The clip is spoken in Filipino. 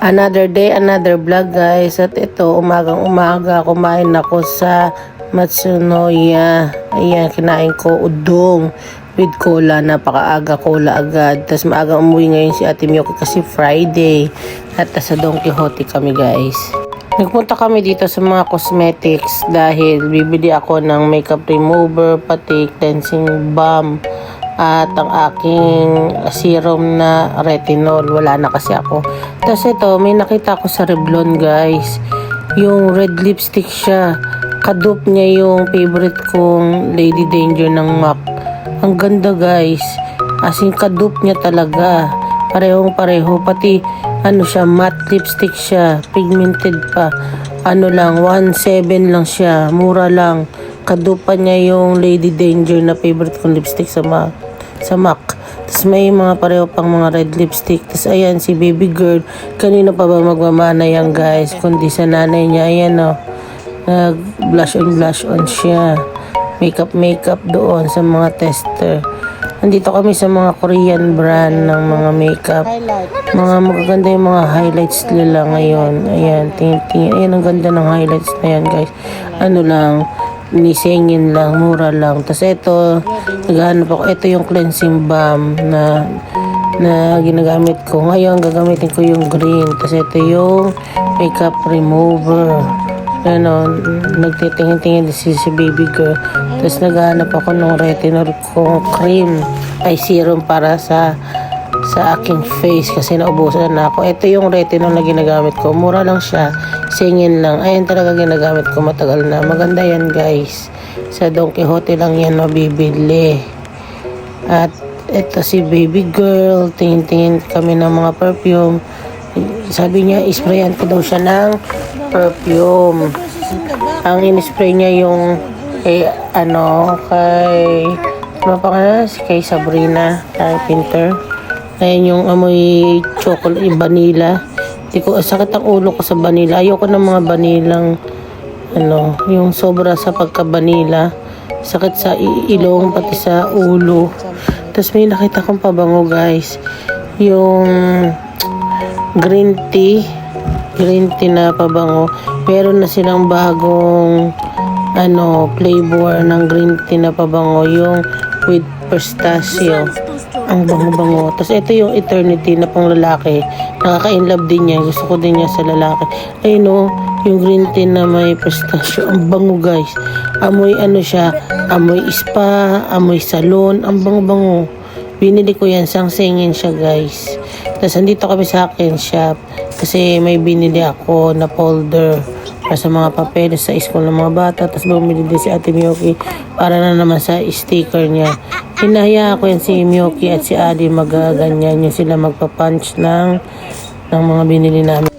Another day, another vlog guys. At ito, umagang umaga, kumain ako sa Matsunoya. Ayan, kinain ko udong with cola. Napakaaga, cola agad. Tapos maagang umuwi ngayon si Ate Miyoko kasi Friday. At sa Don Quixote kami guys. Nagpunta kami dito sa mga cosmetics dahil bibili ako ng makeup remover, pati cleansing balm at ang aking serum na retinol. Wala na kasi ako. Tapos ito, may nakita ko sa Revlon guys, yung red lipstick siya. Kadupe niya yung favorite kong Lady Danger ng MAC. Ang ganda guys, as in kadupe niya talaga, parehong pareho. Pati ano siya, matte lipstick siya, pigmented pa. Ano lang, 1.7 lang siya, mura lang. Kadupa niya yung Lady Danger na favorite kong lipstick sa MAC. Tapos may mga pareho pang mga red lipstick. Tapos ayan si baby girl, kanino pa ba magmamana yan guys, kundi sa nanay niya. Ayan o, nag blush on siya, makeup doon sa mga tester. Nandito kami sa mga Korean brand ng mga makeup. Mga magaganda yung mga highlights nila ngayon. Ayan, tingin. Ayan, ang ganda ng highlights na yan guys. Ano lang, nisingin lang, mura lang. Tapos ito, naghahanap ako. Ito yung cleansing balm na ginagamit ko. Ngayon, gagamitin ko yung green. Tapos ito yung makeup remover. Ano, nagtitingin-tingin si baby girl. Tapos naghahanap ako ng retinol kong cream ay serum para sa aking face kasi naubusan na ako. Ito yung retinol na ginagamit ko. Mura lang siya. Singin lang. Ayan talaga ginagamit ko. Matagal na. Maganda yan guys. Sa Don Quixote lang yan mabibili. At ito si baby girl. Tingin-tingin kami ng mga perfume. Sabi niya, isprayan ko daw siya ng perfume. Ang in-spray niya yung kay Sabrina, kay Pinter. Ayan yung amoy chocolate, vanilla. Sakit ang ulo ko sa vanilla. Ayoko ng mga vanilang yung sobra sa pagka-vanilla. Sakit sa ilong, pati sa ulo. Tapos may nakita kong pabango guys. Yung green tea na pabango. Meron na silang bagong flavor ng green tea na pabango, yung with pistachio. Ang bango-bango. Tapos ito yung Eternity na pang lalaki. Nakaka-inlove din niya. Gusto ko din niya sa lalaki. Ayun o, yung green tea na may pistachio. Ang bango guys. Amoy siya. Amoy spa, amoy salon. Ang bango-bango. Binili ko yan. Sangsingin siya guys. Tapos andito kami sa akin shop. Kasi may binili ako na folder para sa mga papeles sa school ng mga bata. Tapos bumili din si Ate Miyoko para na naman sa sticker niya. Hinahaya ko yan si Miyoko at si Adi magaganyan yung sila magpa-punch ng mga binili namin.